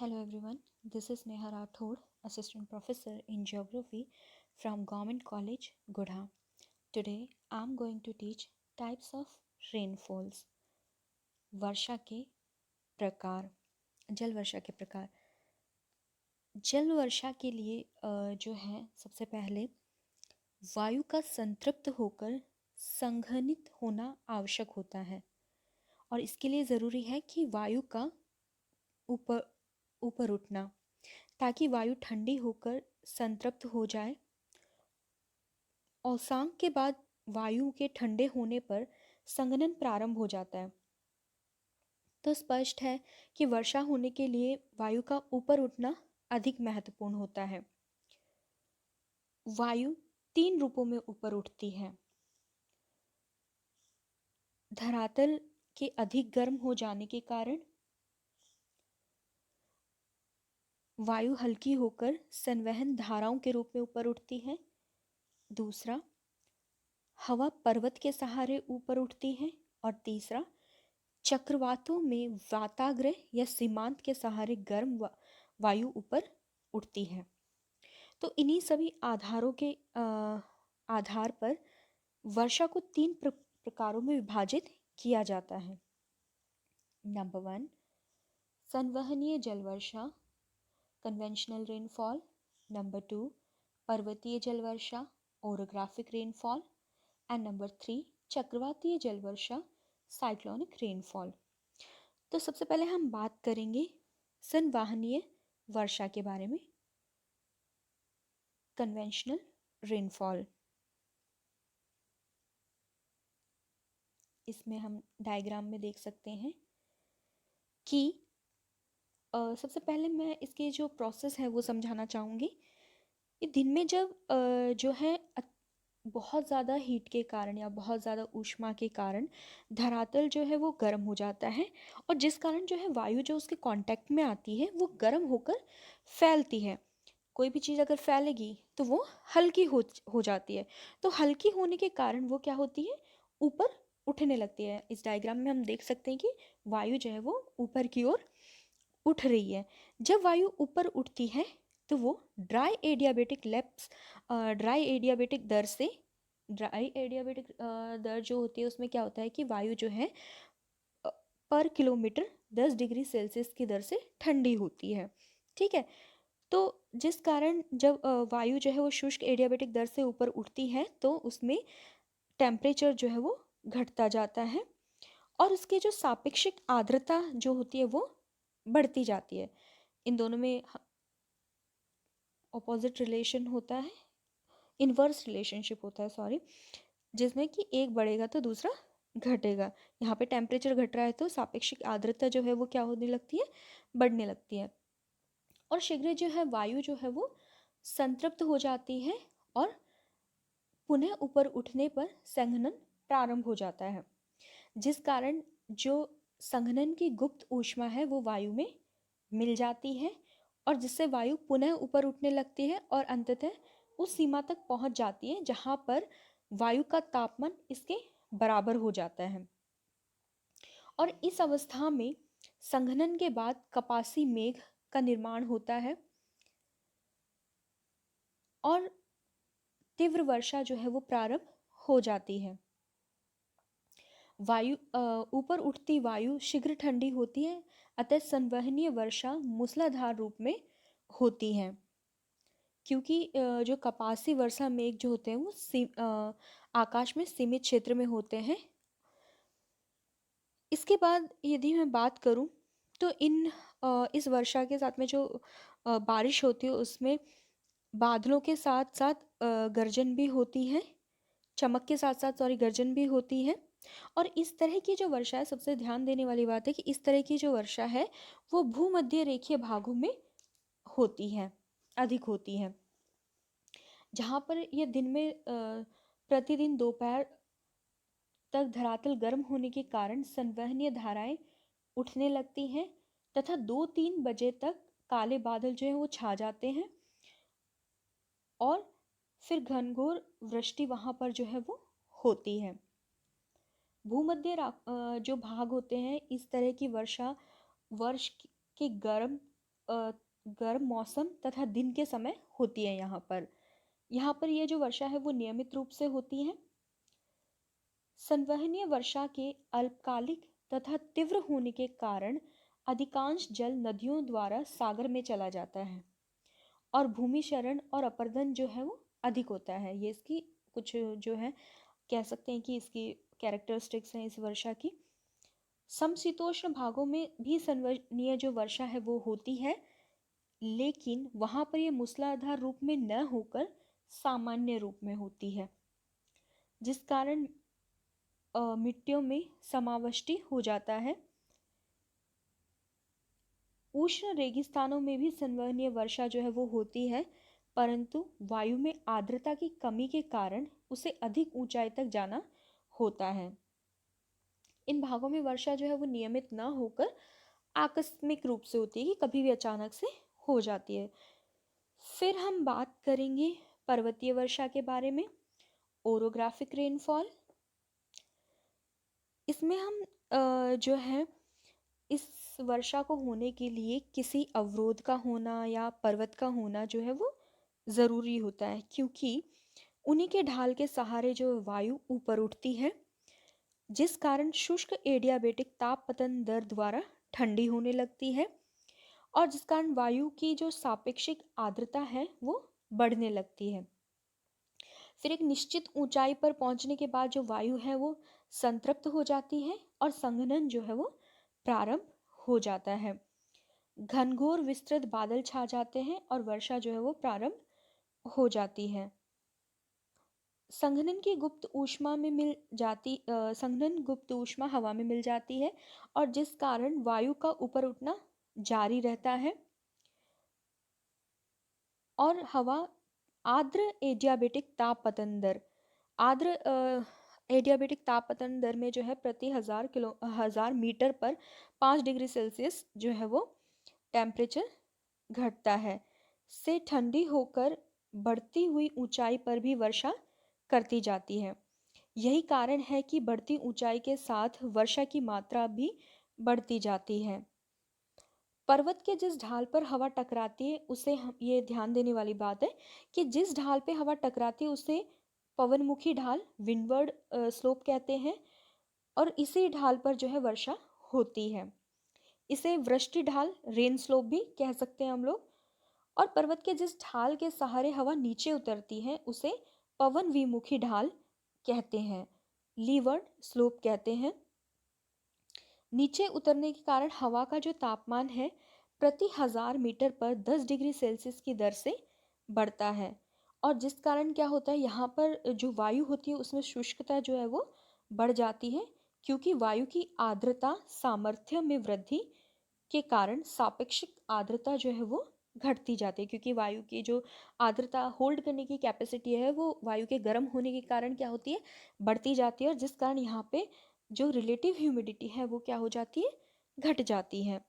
Hello everyone, this is Neha Rathod, Assistant Professor in Geography from Government College, Gudha. Today I am going to teach types of rainfalls. वर्षा के प्रकार, जल वर्षा के प्रकार। जल वर्षा के लिए जो है सबसे पहले वायु का संतृप्त होकर संघनित होना आवश्यक होता है और इसके लिए ज़रूरी है कि वायु का ऊपर उठना, ताकि वायु ठंडी होकर संतृप्त हो जाए। औसांक के बाद वायु के ठंडे होने पर संघनन प्रारंभ हो जाता है। तो स्पष्ट है कि वर्षा होने के लिए वायु का ऊपर उठना अधिक महत्वपूर्ण होता है। वायु 3 रूपों में ऊपर उठती है। धरातल के अधिक गर्म हो जाने के कारण वायु हल्की होकर संवहन धाराओं के रूप में ऊपर उठती है। दूसरा, हवा पर्वत के सहारे ऊपर उठती है। और तीसरा, चक्रवातों में वाताग्रह या सीमांत के सहारे गर्म वायु ऊपर उठती है। तो इन्हीं सभी आधारों के आधार पर वर्षा को 3 प्रकारों में विभाजित किया जाता है। नंबर 1, संवहनीय जल वर्षा, कन्वेंशनल रेनफॉल। नंबर 2, पर्वतीय जल वर्षा, ओरोग्राफिक रेनफॉल। एंड नंबर 3, चक्रवातीय जल वर्षा, साइक्लोनिक रेनफॉल। तो सबसे पहले हम बात करेंगे संवहनीय वर्षा के बारे में, कन्वेंशनल रेनफॉल। इसमें हम डायग्राम में देख सकते हैं कि सबसे पहले मैं इसके जो प्रोसेस है वो समझाना चाहूँगी। ये दिन में जब जो है बहुत ज़्यादा हीट के कारण या बहुत ज़्यादा ऊष्मा के कारण धरातल जो है वो गर्म हो जाता है, और जिस कारण जो है वायु जो उसके कांटेक्ट में आती है वो गर्म होकर फैलती है। कोई भी चीज़ अगर फैलेगी तो वो हल्की हो जाती है। तो हल्की होने के कारण वो क्या होती है, ऊपर उठने लगती है। इस डायग्राम में हम देख सकते हैं कि वायु जो है वो ऊपर की ओर उठ रही है। जब वायु ऊपर उठती है तो वो ड्राई एडियाबेटिक दर जो होती है उसमें क्या होता है कि वायु जो है पर किलोमीटर 10 डिग्री सेल्सियस की दर से ठंडी होती है। ठीक है, तो जिस कारण जब वायु जो है वो शुष्क एडियाबेटिक दर से ऊपर उठती है तो उसमें टेम्परेचर जो है वो घटता जाता है और उसकी जो सापेक्षिक आर्द्रता जो होती है वो बढ़ती जाती है। इन दोनों में ऑपोजिट रिलेशन होता है, इन्वर्स रिलेशनशिप होता है, सॉरी, जिसमें कि एक बढ़ेगा तो दूसरा घटेगा। यहाँ पे टेम्परेचर घट रहा है तो सापेक्षिक आर्द्रता जो है वो क्या होने लगती है, बढ़ने लगती है। और शीघ्र जो है वायु जो है वो संतृप्त हो जाती है और पुनः ऊपर उठने पर संघनन प्रारंभ हो जाता है, जिस कारण जो संघनन की गुप्त ऊष्मा है वो वायु में मिल जाती है और जिससे वायु पुनः ऊपर उठने लगती है और अंततः उस सीमा तक पहुंच जाती है जहां पर वायु का तापमान इसके बराबर हो जाता है। और इस अवस्था में संघनन के बाद कपासी मेघ का निर्माण होता है और तीव्र वर्षा जो है वो प्रारंभ हो जाती है। वायु ऊपर उठती वायु शीघ्र ठंडी होती है, अतः संवहनीय वर्षा मूसलाधार रूप में होती है। क्योंकि जो कपासी वर्षा मेघ जो होते हैं वो आकाश में सीमित क्षेत्र में होते हैं। इसके बाद यदि मैं बात करूं तो इस वर्षा के साथ में जो बारिश होती है उसमें बादलों के साथ साथ गर्जन भी होती है, चमक के साथ साथ गर्जन भी होती है। और इस तरह की जो वर्षा है, सबसे ध्यान देने वाली बात है कि इस तरह की जो वर्षा है वो भूमध्य रेखीय भागों में होती है, अधिक होती है, जहाँ पर यह दिन में प्रतिदिन दोपहर तक धरातल गर्म होने के कारण संवहनीय धाराएं उठने लगती हैं तथा 2-3 बजे तक काले बादल जो है वो छा जाते हैं और फिर घनघोर वृष्टि वहाँ पर जो है वो होती है। भूमध्य जो भाग होते हैं, इस तरह की वर्षा वर्ष के गर्म गर्म मौसम तथा दिन के समय होती है। यहाँ पर ये जो वर्षा है वो नियमित रूप से होती है। संवहनीय वर्षा के अल्पकालिक तथा तीव्र होने के कारण अधिकांश जल नदियों द्वारा सागर में चला जाता है और भूमि क्षरण और अपरदन जो है वो अधिक होता है। ये इसकी कुछ जो है कह सकते हैं कि इसकी कैरेक्टरिस्टिक्स हैं इस वर्षा की। समशीतोष्ण भागों में भी संवहनीय जो वर्षा है वो होती है, लेकिन वहाँ पर ये मूसलाधार रूप में न होकर सामान्य रूप में होती है, जिस कारण मिट्टियों में समावष्टि हो जाता है। उष्ण रेगिस्तानों में भी संवहनीय वर्षा जो है वो होती है, परंतु वायु में आर्द्रता की कमी के कारण उसे अधिक ऊंचाई तक जाना होता है। इन भागों में वर्षा जो है वो नियमित न होकर आकस्मिक रूप से होती है कि कभी भी अचानक से हो जाती है। फिर हम बात करेंगे पर्वतीय वर्षा के बारे में, ओरोग्राफिक रेनफॉल। इसमें हम जो है इस वर्षा को होने के लिए किसी अवरोध का होना या पर्वत का होना जो है वो ज़रूरी होता है, क्योंकि उन्हीं के ढाल के सहारे जो वायु ऊपर उठती है, जिस कारण शुष्क एडियाबेटिक तापपतन दर द्वारा ठंडी होने लगती है और जिस कारण वायु की जो सापेक्षिक आर्द्रता है वो बढ़ने लगती है। फिर एक निश्चित ऊंचाई पर पहुंचने के बाद जो वायु है वो संतृप्त हो जाती है और संघनन जो है वो प्रारंभ हो जाता है। घनघोर विस्तृत बादल छा जाते हैं और वर्षा जो है वो प्रारंभ हो जाती है। संघनन की गुप्त ऊष्मा में मिल जाती संघनन गुप्त ऊष्मा हवा में मिल जाती है और जिस कारण वायु का ऊपर उठना जारी रहता है और हवा आर्द्र एडियाबेटिक तापपतन दर आर्द्र एडियाबेटिक तापपतन दर में जो है प्रति हजार मीटर पर 5 डिग्री सेल्सियस जो है वो टेम्परेचर घटता है, से ठंडी होकर बढ़ती हुई ऊंचाई पर भी वर्षा करती जाती है। यही कारण है कि बढ़ती ऊंचाई के साथ वर्षा की मात्रा भी बढ़ती जाती है। पर्वत के जिस ढाल पर हवा टकराती है उसे ये ध्यान देने वाली बात है कि जिस ढाल पे हवा टकराती है उसे पवनमुखी ढाल विंडवर्ड स्लोप कहते हैं और इसी ढाल पर जो है वर्षा होती है। इसे वृष्टि ढाल रेन स्लोप भी कह सकते हैं हम लोग। और पर्वत के जिस ढाल के सहारे हवा नीचे उतरती है उसे पवन विमुखी ढाल कहते हैं, लीवर्ड स्लोप कहते हैं। नीचे उतरने के कारण हवा का जो तापमान है प्रति 1000 मीटर पर 10 डिग्री सेल्सियस की दर से बढ़ता है और जिस कारण क्या होता है यहाँ पर जो वायु होती है उसमें शुष्कता जो है वो बढ़ जाती है, क्योंकि वायु की आर्द्रता सामर्थ्य में वृद्धि के कारण सापेक्षिक आर्द्रता जो है वो घटती जाती है, क्योंकि वायु की जो आर्द्रता होल्ड करने की कैपेसिटी है वो वायु के गर्म होने के कारण क्या होती है, बढ़ती जाती है और जिस कारण यहाँ पे जो रिलेटिव ह्यूमिडिटी है वो क्या हो जाती है, घट जाती है।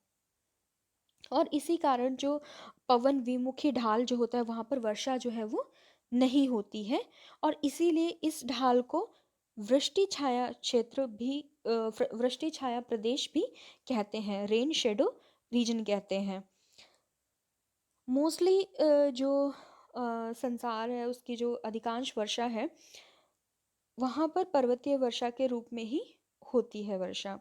और इसी कारण जो पवन विमुखी ढाल जो होता है वहाँ पर वर्षा जो है वो नहीं होती है और इसीलिए इस ढाल को वृष्टि छाया क्षेत्र भी वृष्टि छाया प्रदेश भी कहते हैं, रेन शेडो रीजन कहते हैं। मोस्टली जो संसार है उसकी जो अधिकांश वर्षा है वहाँ पर पर्वतीय वर्षा के रूप में ही होती है वर्षा।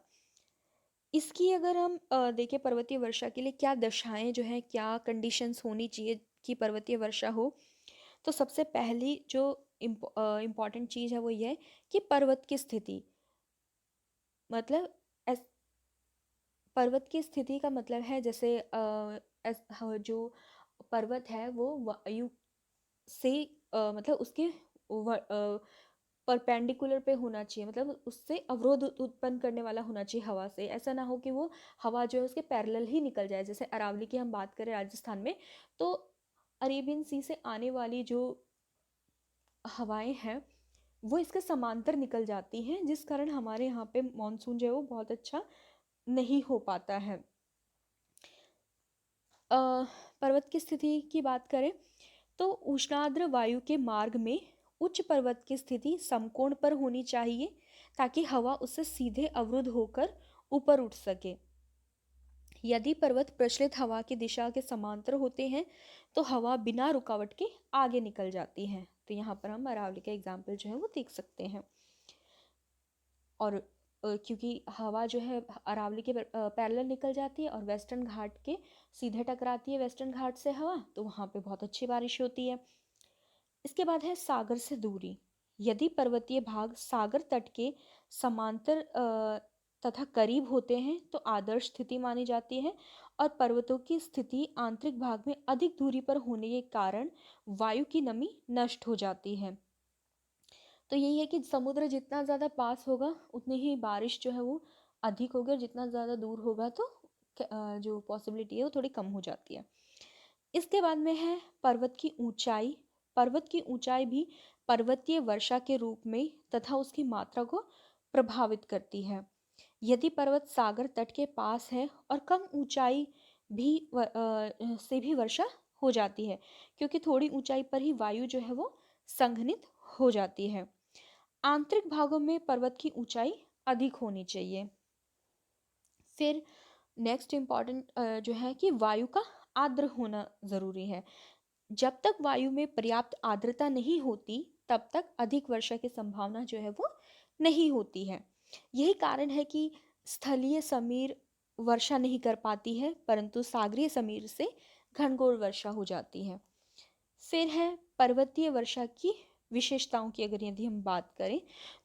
इसकी अगर हम देखें पर्वतीय वर्षा के लिए क्या दशाएं जो हैं, क्या कंडीशंस होनी चाहिए कि पर्वतीय वर्षा हो, तो सबसे पहली जो इम्पॉर्टेंट चीज़ है वो ये है कि पर्वत की स्थिति, मतलब पर्वत की स्थिति का मतलब है जैसे जो पर्वत है वो वायु से मतलब उसके परपेंडिकुलर पे होना चाहिए, मतलब उससे अवरोध उत्पन्न करने वाला होना चाहिए हवा से। ऐसा ना हो कि वो हवा जो है उसके पैरेलल ही निकल जाए। जैसे अरावली की हम बात करें राजस्थान में, तो अरेबियन सी से आने वाली जो हवाएं हैं वो इसके समांतर निकल जाती हैं, जिस कारण हमारे यहाँ पे मानसून जो है वो बहुत अच्छा नहीं हो पाता है। पर्वत की स्थिति की बात करें तो उष्णार्द्र वायु के मार्ग में उच्च पर्वत की स्थिति समकोण पर होनी चाहिए ताकि हवा उससे सीधे अवरुद्ध होकर ऊपर उठ सके। यदि पर्वत प्रचलित हवा की दिशा के समांतर होते हैं तो हवा बिना रुकावट के आगे निकल जाती है। तो यहाँ पर हम अरावली का एग्जाम्पल जो है वो देख सकते हैं। और क्योंकि हवा जो है अरावली के पैरेलल निकल जाती है और वेस्टर्न घाट के सीधे टकराती है वेस्टर्न घाट से हवा, तो वहाँ पे बहुत अच्छी बारिश होती है। इसके बाद है सागर से दूरी। यदि पर्वतीय भाग सागर तट के समांतर तथा करीब होते हैं तो आदर्श स्थिति मानी जाती है, और पर्वतों की स्थिति आंतरिक भाग में अधिक दूरी पर होने के कारण वायु की नमी नष्ट हो जाती है। तो यही है कि समुद्र जितना ज़्यादा पास होगा उतनी ही बारिश जो है वो अधिक होगी, और जितना ज़्यादा दूर होगा तो जो पॉसिबिलिटी है वो थोड़ी कम हो जाती है। इसके बाद में है पर्वत की ऊंचाई। पर्वत की ऊंचाई भी पर्वतीय वर्षा के रूप में तथा उसकी मात्रा को प्रभावित करती है। यदि पर्वत सागर तट के पास है और कम ऊंचाई से भी वर्षा हो जाती है, क्योंकि थोड़ी ऊंचाई पर ही वायु जो है वो संघनित हो जाती है। आंतरिक भागों में पर्वत की ऊंचाई अधिक होनी चाहिए। फिर नेक्स्ट इम्पॉर्टेंट जो है कि वायु का आर्द्र होना ज़रूरी है। जब तक वायु में पर्याप्त आर्द्रता नहीं होती तब तक अधिक वर्षा की संभावना जो है वो नहीं होती है। यही कारण है कि स्थलीय समीर वर्षा नहीं कर पाती है, परंतु सागरीय समीर से घनघोर वर्षा हो जाती है। फिर है पर्वतीय वर्षा की विशेषताओं की, अगर यदि हम बात करें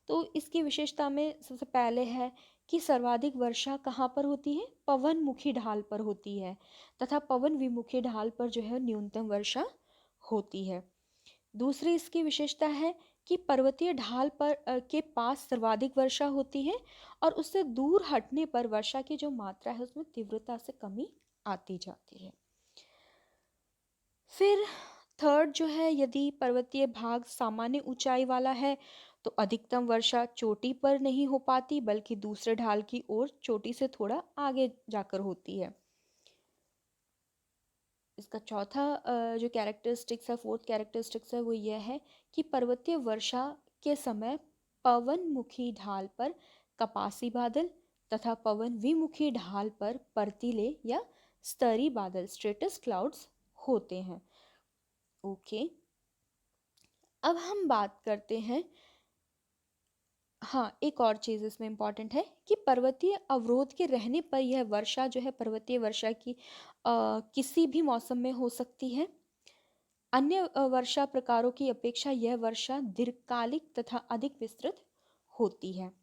तो इसकी विशेषता में सबसे पहले है कि सर्वाधिक वर्षा कहाँ पर होती है, पवन मुखी ढाल पर होती है, तथा पवन विमुखी ढाल पर जो है न्यूनतम वर्षा होती है। दूसरी इसकी विशेषता है कि पर्वतीय ढाल पर के पास सर्वाधिक वर्षा होती है, और उससे दूर हटने पर वर्षा की जो मात्रा है उसमें तीव्रता से कमी आती जाती है। फिर थर्ड जो है, यदि पर्वतीय भाग सामान्य ऊंचाई वाला है तो अधिकतम वर्षा चोटी पर नहीं हो पाती बल्कि दूसरे ढाल की ओर चोटी से थोड़ा आगे जाकर होती है। इसका चौथा जो कैरेक्टरिस्टिक्स है, फोर्थ कैरेक्टरिस्टिक्स है, वो यह है कि पर्वतीय वर्षा के समय पवन मुखी ढाल पर कपासी बादल तथा पवन विमुखी ढाल पर पर्तीले या स्तरी बादल स्ट्रेटस क्लाउड्स होते हैं। ओके, अब हम बात करते हैं, हाँ एक और चीज़ इसमें इम्पॉर्टेंट है कि पर्वतीय अवरोध के रहने पर यह वर्षा जो है पर्वतीय वर्षा की किसी भी मौसम में हो सकती है। अन्य वर्षा प्रकारों की अपेक्षा यह वर्षा दीर्घकालिक तथा अधिक विस्तृत होती है।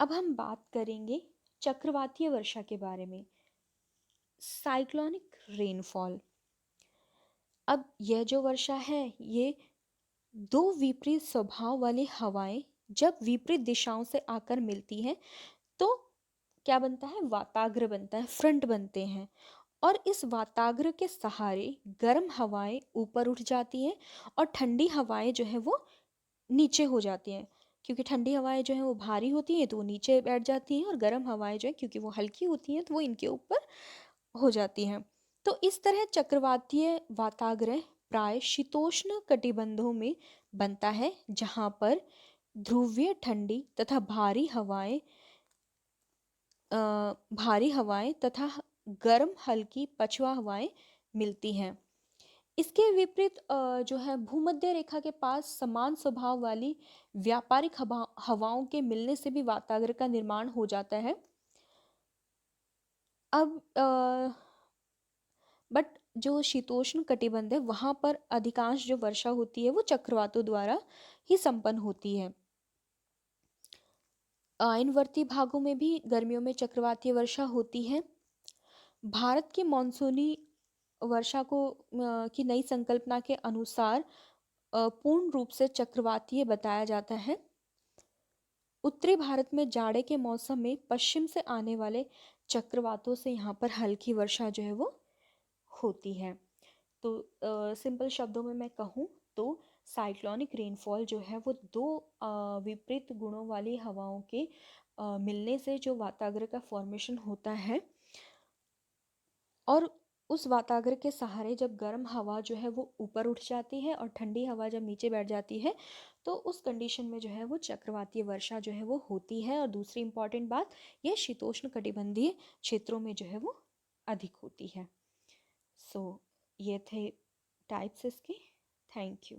अब हम बात करेंगे चक्रवातीय वर्षा के बारे में, साइक्लोनिक रेनफॉल। अब यह जो वर्षा है ये दो विपरीत स्वभाव वाली हवाएं जब विपरीत दिशाओं से आकर मिलती हैं तो क्या बनता है, वाताग्र बनता है, फ्रंट बनते हैं, और इस वाताग्र के सहारे गर्म हवाएं ऊपर उठ जाती हैं और ठंडी हवाएं जो है वो नीचे हो जाती हैं। क्योंकि ठंडी हवाएं जो है वो भारी होती हैं तो वो नीचे बैठ जाती हैं, और गर्म हवाएं जो है क्योंकि वो हल्की होती हैं तो वो इनके ऊपर हो जाती हैं। तो इस तरह चक्रवातीय वाताग्र प्राय शीतोष्ण कटिबंधों में बनता है जहाँ पर ध्रुवीय ठंडी तथा भारी हवाएं तथा गर्म हल्की पछुआ हवाएं मिलती हैं। इसके विपरीत जो है भूमध्य रेखा के पास समान स्वभाव वाली व्यापारिक हवाओं के मिलने से भी वाताग्र का निर्माण हो जाता है। अब बट जो शीतोष्ण कटिबंध है वहाँ पर अधिकांश जो वर्षा होती है वो चक्रवातों द्वारा ही संपन्न होती है। आयनवर्ती भागों में भी गर्मियों में चक्रवातीय वर्षा होती है। भारत की मॉनसूनी वर्षा को की नई संकल्पना के अनुसार पूर्ण रूप से चक्रवातीय बताया जाता है। उत्तरी भारत में जाड़े के मौसम में पश्चिम से आने वाले चक्रवातों से यहाँ पर हल्की वर्षा जो है वो होती है। तो सिंपल शब्दों में मैं कहूँ तो साइक्लोनिक रेनफॉल जो है वो दो विपरीत गुणों वाली हवाओं के मिलने से जो वाताग्र का फॉर्मेशन होता है, और उस वातागर के सहारे जब गर्म हवा जो है वो ऊपर उठ जाती है और ठंडी हवा जब नीचे बैठ जाती है, तो उस कंडीशन में जो है वो चक्रवातीय वर्षा जो है वो होती है। और दूसरी इम्पॉर्टेंट बात, यह शीतोष्ण कटिबंधीय क्षेत्रों में जो है वो अधिक होती है। सो ये थे टाइप्स इसके। Thank you.